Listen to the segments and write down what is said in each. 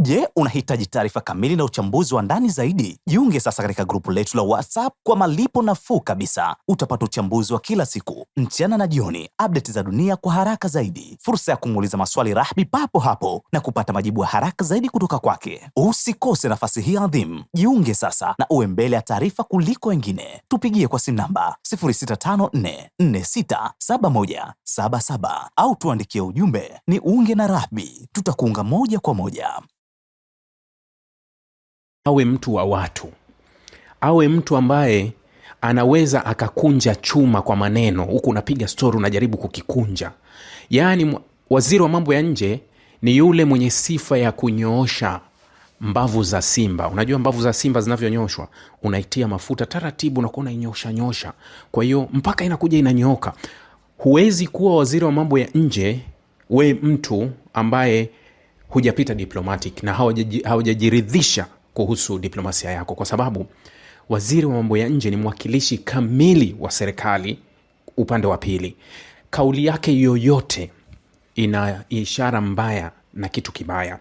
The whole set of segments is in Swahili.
Je, unahitaji taarifa kamili na uchambuzi wa ndani zaidi? Jiunge sasa katika grupu letu la WhatsApp kwa malipo nafuu kabisa. Utapata uchambuzi wa kila siku, mchana na jioni, update za dunia kwa haraka zaidi, fursa ya kumuuliza maswali Rahby papo hapo na kupata majibu ya haraka zaidi kutoka kwake. Usikose nafasi hii adhimu. Jiunge sasa na uwe mbele ya taarifa kuliko wengine. Tupigie kwa simu namba 0654467177 au tuandikie ujumbe ni unge na Rahby. Tutakuunga moja kwa moja. Awe mtu wa watu, awe mtu ambaye anaweza akakunja chuma kwa maneno, huku unapiga story unajaribu kukikunja. Yaani waziri wa mambo ya nje ni yule mwenye sifa ya kunyoosha mbavu za simba. Unajua mbavu za simba zinavyonyoshwa, unaitia mafuta taratibu na kuona nyosha. Kwa hiyo mpaka inakuja inanyooka. Huwezi kuwa waziri wa mambo ya nje we mtu ambaye hujapita diplomatic na haujajiridhisha kuhusu diplomasia yako, kwa sababu waziri wa mambo ya nje ni mwakilishi kamili wa serikali upande wa pili. Kauli yake yoyote ina ishara mbaya na kitu kibaya.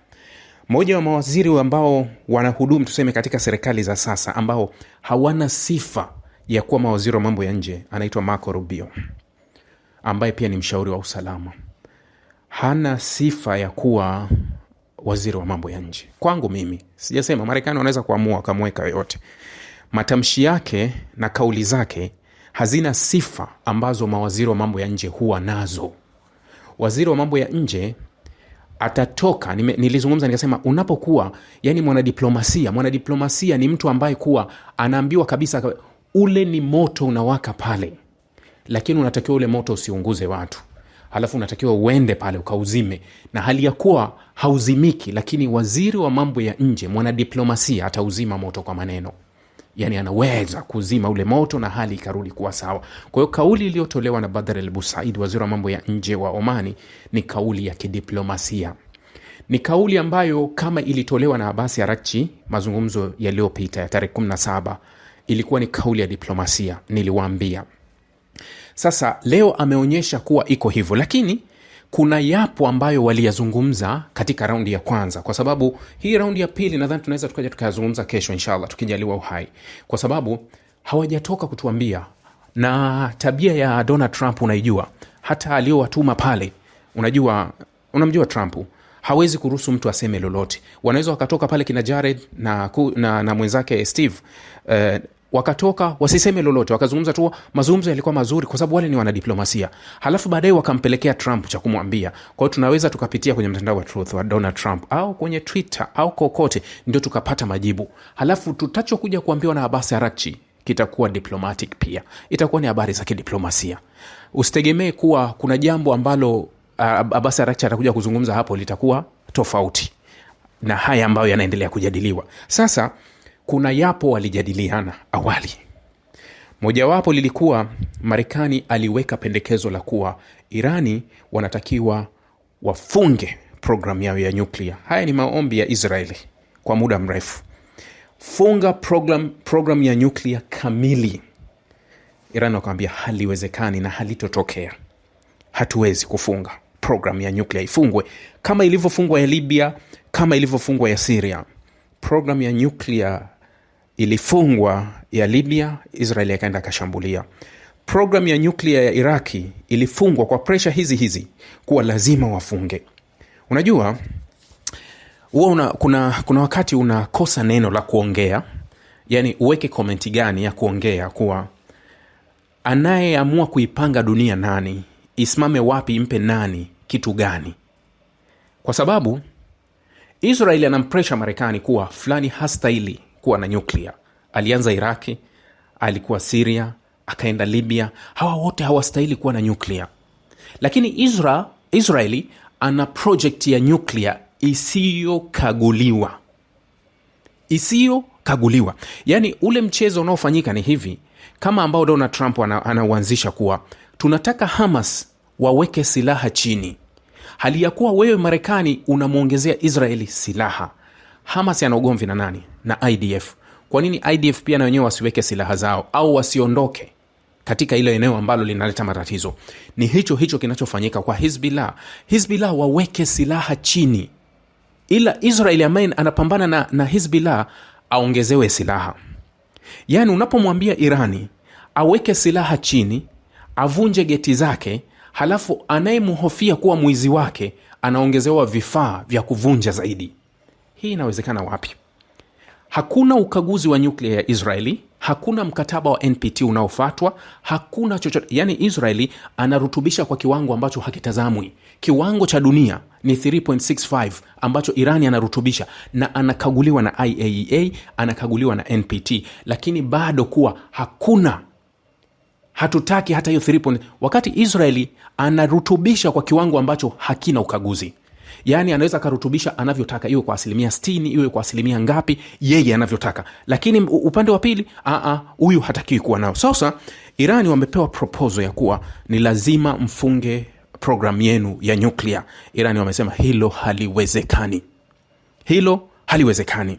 Mmoja wa mawaziri ambao wanahudumu tuseme katika serikali za sasa ambao hawana sifa ya kuwa mawaziri wa mambo ya nje anaitwa Marco Rubio, ambaye pia ni mshauri wa usalama. Hana sifa ya kuwa waziri wa mambo ya nje. Kwangu mimi, sijasema Marekani wanaweza kuamua kamweka yoyote. Matamshi yake na kauli zake hazina sifa ambazo mawaziri wa mambo ya nje huwa nazo. Waziri wa mambo ya nje atatoka, nilizungumza nikasema, unapokuwa yani mwanadiplomasia ni mtu ambaye kuwa anaambiwa kabisa ule ni moto unawaka pale, lakini unatakiwa ule moto usiunguze watu. Halafu unatakiwa uende pale ukauzime, na hali ya kuwa hauzimiki, lakini waziri wa mambo ya nje mwanadiplomasia atauzima moto kwa maneno. Yani anaweza kuzima ule moto na hali ikarudi kuwa sawa. Kwa hiyo kauli iliyotolewa na Badr al-Busaid, waziri wa mambo ya nje wa Omani, ni kauli ya kidiplomasia. Ni kauli ambayo kama ilitolewa na Abbas Araghchi mazungumzo yaliyopita ya tarehe 17, ilikuwa ni kauli ya diplomasia, niliwaambia. Sasa leo ameonyesha kuwa iko hivyo, lakini kuna yapo ambayo waliyazungumza katika raundi ya kwanza, kwa sababu hii raundi ya pili nadhani tunaweza tukaja tukayazungumza kesho inshallah tukijaliwa uhai, kwa sababu hawajatoka kutuambia. Na tabia ya Donald Trump unaijua, hata aliyowatuma pale, unamjua Trump hawezi kuruhusu mtu aseme lolote. Wanaweza wakatoka pale kina Jared na mwenzake Steve, wakatoka wasiseme lolote, wakazungumza tu mazungumzo yalikuwa mazuri kwa sababu wale ni wanadiplomasia. Halafu baadaye wakampelekea Trump cha kumwambia. Kwa hiyo tunaweza tukapitia kwenye mtandao wa Truth wa Donald Trump au kwenye Twitter au kokote, ndio tukapata majibu. Halafu tutachokuja kuambiwa na Abbas Araghchi kitakuwa diplomatic pia, itakuwa ni habari za kidiplomasia. Usitegemee kuwa kuna jambo ambalo Abbas Araghchi atakuja kuzungumza hapo litakuwa tofauti na haya ambayo yanaendelea kujadiliwa sasa. Kuna yapo walijadiliana awali. Mojawapo lilikuwa Marekani aliweka pendekezo la kuwa Irani wanatakiwa wafunge program yao ya nyuklia. Haya ni maombi ya Israeli kwa muda mrefu. Funga program ya nyuklia kamili. Irani wakamwambia haliwezekani na halitotokea. Hatuwezi kufunga program ya nyuklia, ifungwe kama ilivyofungwa ya Libya, kama ilivyofungwa ya Syria. Program ya nyuklia ilifungwa ya Libya, Israeli akaenda akashambulia. Program ya nyuklia ya Iraki ilifungwa kwa pressure hizi kuwa lazima wafunge. Unajua kuna wakati unakosa neno la kuongea, yani uweke komenti gani ya kuongea, kuwa anayeamua kuipanga dunia nani, isimame wapi, impe nani kitu gani. Kwa sababu Israeli anampressure Marekani kuwa fulani hastahili kuwa na nyuklia. Alianza Iraki, alikuwa Syria, akaenda Libya. Hawa wote hawastahili kuwa na nyuklia. Lakini Israeli ana project ya nyuklia isiyokaguliwa. Yani ule mchezo unaofanyika ni hivi, kama ambao Donald Trump anauanzisha kuwa tunataka Hamas waweke silaha chini. Hali ya kuwa wewe Marekani unamuongezea Israeli silaha. Hamas yana ugomvi na nani? Na IDF. Kwa nini IDF pia na wenyewe wasiweke silaha zao au wasiondoke katika ile eneo ambalo linaleta matatizo? Ni hicho kinachofanyika kwa Hizbullah. Hizbullah waweke silaha chini. ila Israeli ambaye anapambana na Hezbollah aongezewe silaha. Yani unapomwambia Irani aweke silaha chini, avunje geti zake, halafu anayemhofia kuwa mwizi wake anaongezewa vifaa vya kuvunja zaidi, hii inawezekana wapi? Hakuna ukaguzi wa nyuklia ya Israeli, hakuna mkataba wa NPT unaofuatwa, hakuna chochote. Yani Israeli anarutubisha kwa kiwango ambacho hakitazamwi. Kiwango cha dunia ni 3.65 ambacho Irani anarutubisha, na anakaguliwa na IAEA, anakaguliwa na NPT, lakini bado kuwa hatutaki hata hiyo 3. Wakati Israeli anarutubisha kwa kiwango ambacho hakina ukaguzi. Yani anaweza karutubisha anavyotaka, iwe kwa 60%, iwe kwa asilimia ngapi, yeye anavyotaka. Lakini upande wa pili, huyu hatakiwi kuwa nao. Sasa Irani wamepewa proposal ya kuwa ni lazima mfunge program yenu ya nyuklia. Irani wamesema hilo haliwezekani.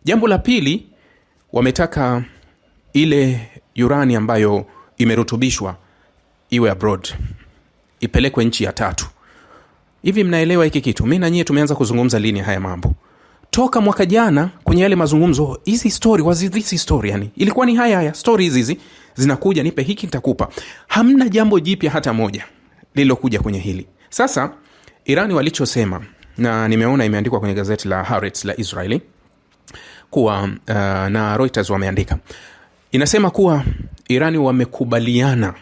Jambo la pili, wametaka ile urani ambayo imerutubishwa iwe abroad, ipelekwe nchi ya tatu. Hivi mnaelewa hiki kitu? Mimi na nyie tumeanza kuzungumza lini haya mambo? Toka mwaka jana kwenye yale mazungumzo. Hizi story this story, yani ilikuwa ni haya stories hizi zinakuja, nipe hiki nitakupa. Hamna jambo jipya hata moja lilokuja kwenye hili. Sasa Irani walichosema, na nimeona imeandikwa kwenye gazeti la Haaretz la Israeli kuwa na Reuters wameandika, inasema kuwa Irani wamekubaliana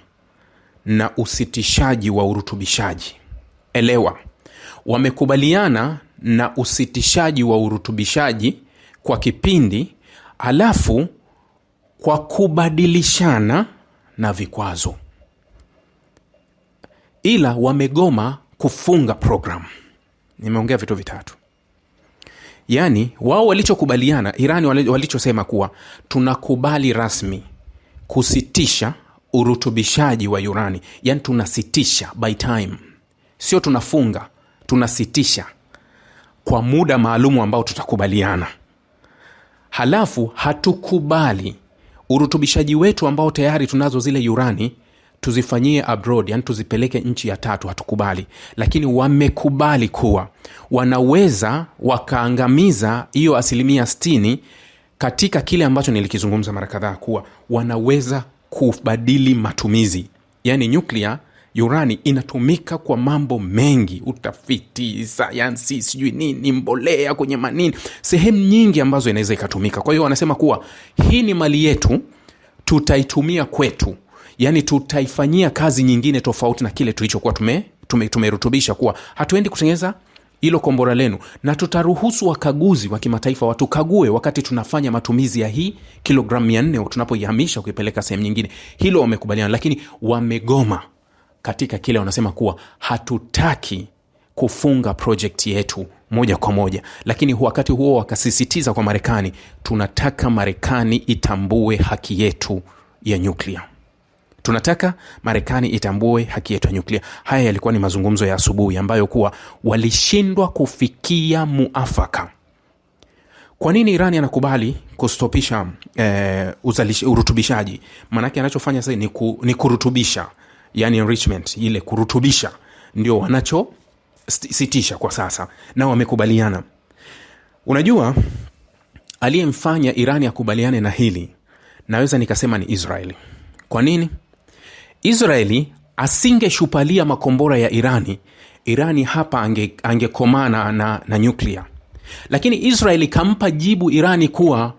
na usitishaji wa urutubishaji. Elewa, wamekubaliana na usitishaji wa urutubishaji kwa kipindi, alafu kwa kubadilishana na vikwazo, ila wamegoma kufunga program. Nimeongea vitu vitatu. Yani wao walichokubaliana, Irani walichosema kuwa tunakubali rasmi kusitisha urutubishaji wa urani. Yani tunasitisha by time, sio tunafunga, tunasitisha kwa muda maalumu ambao tutakubaliana. Halafu hatukubali urutubishaji wetu ambao tayari tunazo zile urani tuzifanyie abroad, yani tuzipeleke nchi ya tatu, hatukubali. Lakini wamekubali kuwa wanaweza wakaangamiza hiyo 60% katika kile ambacho nilikizungumza mara kadhaa, kuwa wanaweza kubadili matumizi. Yani nyuklia, urani inatumika kwa mambo mengi, utafiti, sayansi, sijui nini, mbolea kwenye manini, sehemu nyingi ambazo inaweza ikatumika. Kwa hiyo wanasema kuwa hii ni mali yetu, tutaitumia kwetu. Yani tutaifanyia kazi nyingine tofauti na kile tulichokuwa tumerutubisha, kuwa hatuendi kutengeneza hilo kombora lenu, na tutaruhusu wakaguzi wa kimataifa watukague wakati tunafanya matumizi ya hii kilogramu 400 tunapoihamisha kuipeleka sehemu nyingine. Hilo wamekubaliana, lakini wamegoma katika kile wanasema kuwa hatutaki kufunga project yetu moja kwa moja. Lakini wakati huo wakasisitiza kwa Marekani, tunataka Marekani itambue haki yetu ya nyuklia. Tunataka Marekani itambue haki yetu ya nyuklia. Haya yalikuwa ni mazungumzo ya asubuhi ambayo kuwa walishindwa kufikia muafaka. Kwa nini Irani anakubali kustopisha urutubishaji? Manake anachofanya sasa ni kurutubisha, yani enrichment, ile kurutubisha ndio wanacho sitisha kwa sasa, na wamekubaliana. Unajua aliyemfanya Irani akubaliane na hili, naweza nikasema ni Israeli. Kwa nini? Israeli asingeshupalia makombora ya Irani hapa angekomana na nyuklia. Lakini Israeli kampa jibu Irani kuwa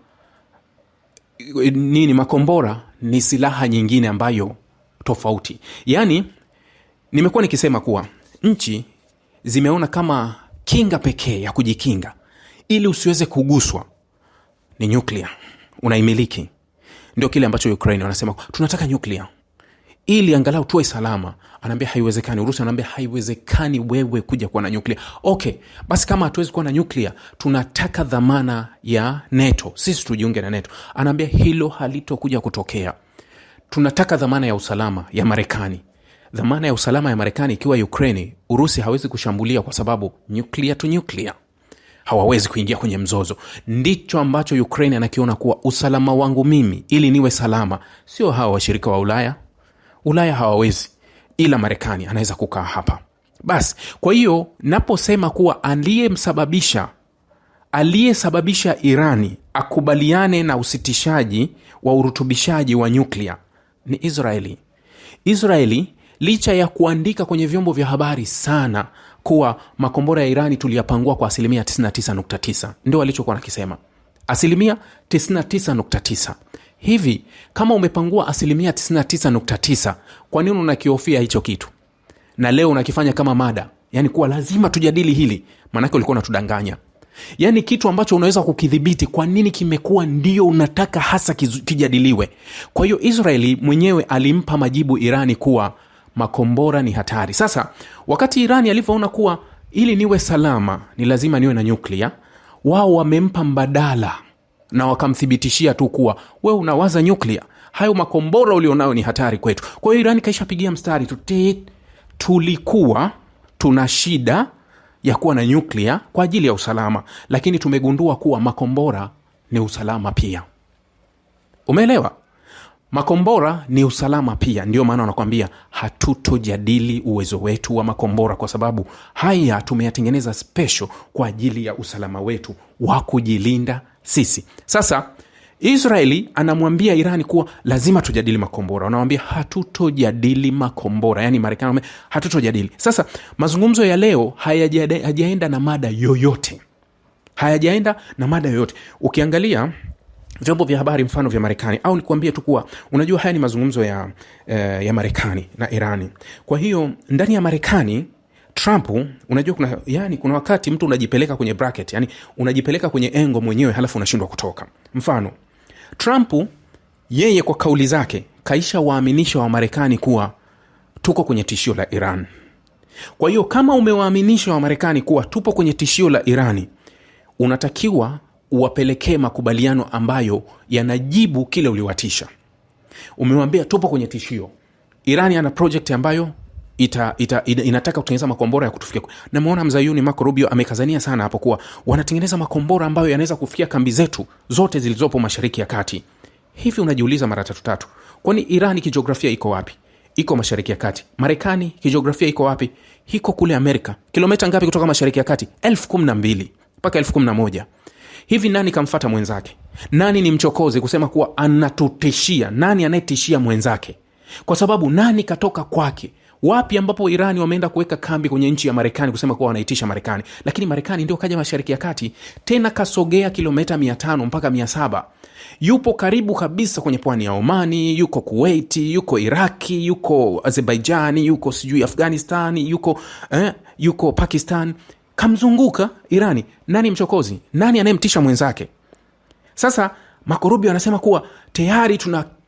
makombora ni silaha nyingine ambayo tofauti. Yani nimekuwa nikisema kuwa nchi zimeona kama kinga pekee ya kujikinga ili usiweze kuguswa ni nyuklia, unaimiliki. Ndio kile ambacho Ukraine wanasema tunataka nyuklia ili angalau tuwe salama. Anaambia haiwezekani. Urusi anaambia haiwezekani wewe kuja kuwa na nyuklia. Okay, basi kama hatuwezi kuwa na nyuklia, tunataka dhamana ya NATO, sisi tujiunge na NATO. Anaambia hilo halitokuja kutokea. Tunataka dhamana ya usalama ya Marekani. Dhamana ya usalama ya Marekani ikiwa Ukraine, Urusi hawezi kushambulia kwa sababu nyuklia tu nyuklia, hawawezi kuingia kwenye mzozo. Ndicho ambacho Ukraine anakiona kuwa usalama wangu mimi ili niwe salama, sio hawa washirika wa Ulaya hawawezi, ila Marekani anaweza kukaa hapa. Basi kwa hiyo naposema kuwa aliyesababisha Irani akubaliane na usitishaji wa urutubishaji wa nyuklia ni Israeli licha ya kuandika kwenye vyombo vya habari sana kuwa makombora ya Irani tuliyapangua kwa 99.9%. Ndio walichokuwa nakisema. 99.9%. Hivi kama umepangua 99.9%, kwa nini unakiofia hicho kitu? Na leo unakifanya kama mada. Yani kuwa lazima tujadili hili. Manake ulikuwa unatudanganya. Yani kitu ambacho unaweza kukidhibiti, kwa nini kimekuwa ndio unataka hasa kijadiliwe? Kwa hiyo Israeli mwenyewe alimpa majibu Irani kuwa makombora ni hatari. Sasa wakati Irani alipoona kuwa ili niwe salama ni lazima niwe na nyuklia, wao wamempa mbadala na wakamthibitishia tu kuwa wewe unawaza nyuklia, hayo makombora ulionao ni hatari kwetu. Kwa hiyo Irani kaisha pigia mstari tulikuwa tuna shida ya kuwa na nyuklia kwa ajili ya usalama, lakini tumegundua kuwa makombora ni usalama pia. Umeelewa? Makombora ni usalama pia. Ndio maana wanakuambia hatutojadili uwezo wetu wa makombora, kwa sababu haya tumeyatengeneza special kwa ajili ya usalama wetu wa kujilinda sisi. Sasa Israeli anamwambia Irani kuwa lazima tujadili makombora. Wanamwambia hatutojadili makombora. Yani Marekani hatutojadili. Sasa mazungumzo ya leo hayajaenda na mada yoyote. Ukiangalia vyombo vya habari mfano vya Marekani, au nikuambie tu kuwa unajua haya ni mazungumzo ya Marekani na Irani. Kwa hiyo ndani ya Marekani Trump, unajua kuna wakati mtu unajipeleka kwenye bracket, yani unajipeleka kwenye engo mwenyewe halafu unashindwa kutoka. Mfano, Trump yeye kwa kauli zake kaisha waaminisha wa Marekani kuwa tuko kwenye tishio la Iran. Kwa hiyo kama umewaaminisha wa Marekani kuwa tupo kwenye tishio la Irani, unatakiwa uwapelekee makubaliano ambayo yanajibu kile uliwatisha. Umewambia tupo kwenye tishio, Irani ana project ambayo inataka kutengeneza makombora ya kutufikia. Na muona mzayuni Marco Rubio amekazania sana hapo kuwa wanatengeneza makombora ambayo yanaweza kufikia kambi zetu zote zilizopo Mashariki ya Kati. Hivi unajiuliza mara tatu, kwani Irani kijiografia iko wapi? Iko Mashariki ya Kati. Marekani kijiografia iko wapi? Iko kule Amerika. Kilomita ngapi kutoka Mashariki ya Kati? 12,000 mpaka 11,000. Hivi nani kamfuata mwenzake? Nani ni mchokozi kusema kuwa anatutishia? Nani anayetishia mwenzake? Kwa sababu nani katoka kwake? Wapi ambapo Irani wameenda kuweka kambi kwenye nchi ya Marekani kusema kuwa wanaitisha Marekani? Lakini Marekani ndio kaja Mashariki ya Kati, tena kasogea kilomita 500 mpaka 700. Yupo karibu kabisa kwenye pwani ya Omani, yuko Kuwaiti, yuko Iraki, yuko Azerbaijani, yuko sijui Afghanistani, yuko Pakistan. Kamzunguka Irani. Nani mchokozi? Nani anayemtisha mwenzake? Sasa Marco Rubio anasema kuwa tayari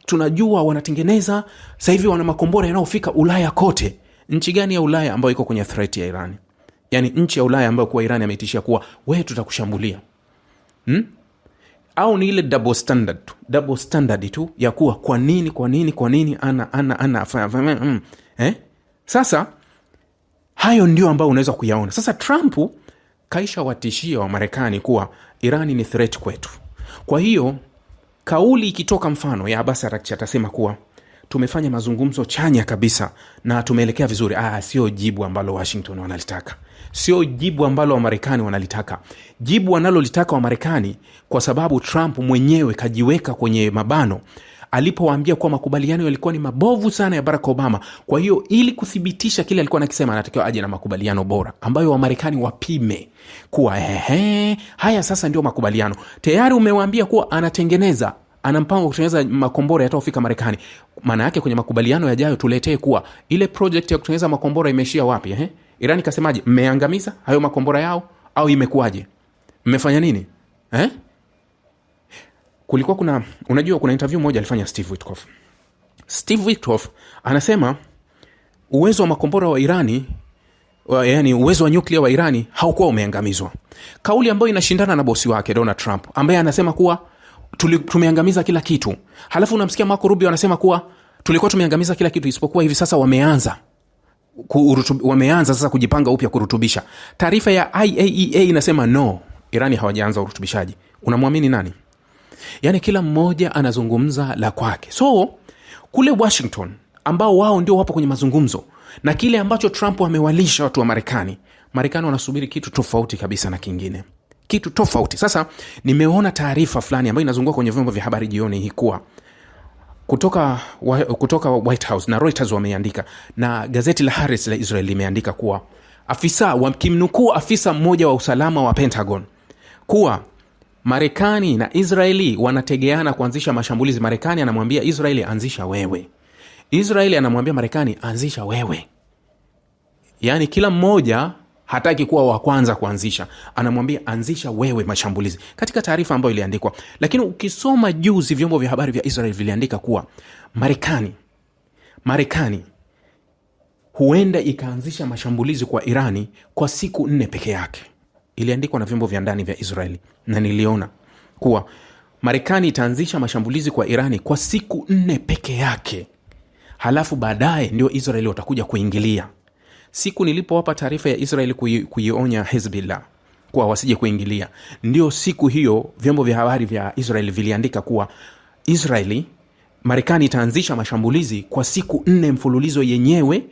tunajua wanatengeneza sasa hivi wana makombora yanayofika Ulaya kote. Nchi gani ya Ulaya ambayo iko kwenye threat ya Irani? Yani nchi ya Ulaya ambayo kwa Irani ametishia kuwa wewe tutakushambulia. Au ni ile double standard tu ya kuwa kwa nini ana Sasa hayo ndio ambao unaweza kuyaona. Sasa Trump kaisha watishia wa Marekani kuwa Irani ni threat kwetu. Kwa hiyo kauli ikitoka mfano ya Abbas Araghchi atasema kuwa tumefanya mazungumzo chanya kabisa na tumeelekea vizuri. Sio jibu ambalo Washington wanalitaka. Sio jibu ambalo wa Marekani wanalitaka. Jibu wanalolitaka wa Marekani, kwa sababu Trump mwenyewe kajiweka kwenye mabano alipowaambia kuwa makubaliano yalikuwa ni mabovu sana ya Barack Obama. Kwa hiyo ili kuthibitisha kile alikuwa anakisema, anatakiwa aje na makubaliano bora ambayo wa Marekani wapime kuwa haya sasa ndio makubaliano. Tayari umewaambia kuwa ana mpango kutengeneza makombora yatakaofika Marekani. Maana yake kwenye makubaliano yajayo tuletee kuwa ile project ya kutengeneza makombora imeishia wapi? Irani kasemaje? Mmeangamiza hayo makombora yao au imekuwaje? Mmefanya nini? Kulikuwa kuna interview moja alifanya Steve Witkoff anasema uwezo wa makombora wa Irani, yani uwezo wa nyuklia wa Irani haukuwa umeangamizwa. Kauli ambayo inashindana na bosi wake Donald Trump ambaye anasema kuwa tumeangamiza kila kitu. Halafu unamsikia Marco Rubio anasema kuwa tulikuwa tumeangamiza kila kitu isipokuwa hivi sasa wameanza sasa kujipanga upya kurutubisha. Taarifa ya IAEA inasema no, Irani hawajaanza urutubishaji. Unamwamini nani? Yani kila mmoja anazungumza la kwake. So kule Washington ambao wao ndio wapo kwenye mazungumzo, na kile ambacho Trump amewalisha watu wa Marekani wanasubiri kitu tofauti kabisa na kingine, kitu tofauti. Sasa nimeona taarifa fulani ambayo inazunguka kwenye vyombo vya habari jioni hii kuwa kutoka White House na Reuters wameandika, na gazeti la Harris la Israel limeandika kuwa wakimnukuu afisa mmoja wa usalama wa Pentagon kuwa Marekani na Israeli wanategeana kuanzisha mashambulizi. Marekani anamwambia Israeli anzisha wewe, Israeli anamwambia Marekani anzisha wewe. Yani kila mmoja hataki kuwa wa kwanza kuanzisha, anamwambia anzisha wewe mashambulizi, katika taarifa ambayo iliandikwa. Lakini ukisoma juzi vyombo vya habari vya Israel viliandika kuwa Marekani huenda ikaanzisha mashambulizi kwa Irani kwa siku 4 peke yake. Iliandikwa na vyombo vya ndani vya Israeli, na niliona kuwa Marekani itaanzisha mashambulizi kwa Irani kwa siku 4 peke yake, halafu baadaye ndio Israeli watakuja kuingilia. Siku nilipowapa taarifa ya Israeli kuionya Hezbollah kuwa wasije kuingilia, ndio siku hiyo vyombo vya habari vya Israeli viliandika kuwa Marekani itaanzisha mashambulizi kwa siku 4 mfululizo yenyewe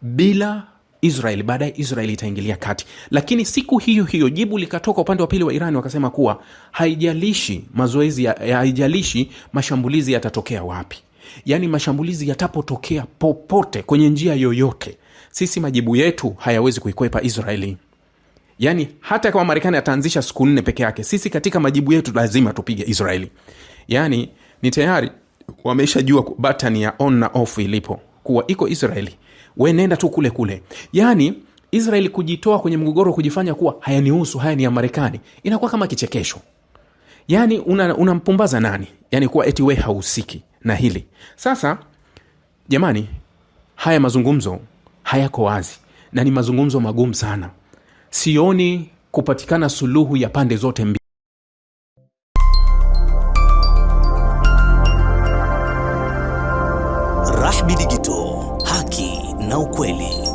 bila Israeli, baadaye Israeli itaingilia kati. Lakini siku hiyo hiyo jibu likatoka upande wa pili wa Irani, wakasema kuwa haijalishi haijalishi mashambulizi yatatokea wapi, yani mashambulizi yatapotokea popote kwenye njia yoyote, sisi majibu yetu hayawezi kuikwepa Israeli. Yani hata kama Marekani ataanzisha siku 4 peke yake, sisi katika majibu yetu lazima tupige Israeli. Yani ni tayari wameshajua button ya on na off ilipo, kuwa iko Israeli, we nenda tu kule kule. Yani Israeli kujitoa kwenye mgogoro, kujifanya kuwa hayanihusu, haya ni ya Marekani, inakuwa kama kichekesho. Yani unampumbaza nani? Yani kuwa eti we hausiki na hili. Sasa jamani, haya mazungumzo hayako wazi na ni mazungumzo magumu sana. Sioni kupatikana suluhu ya pande zote mbili. Rahby Digital, haki na ukweli.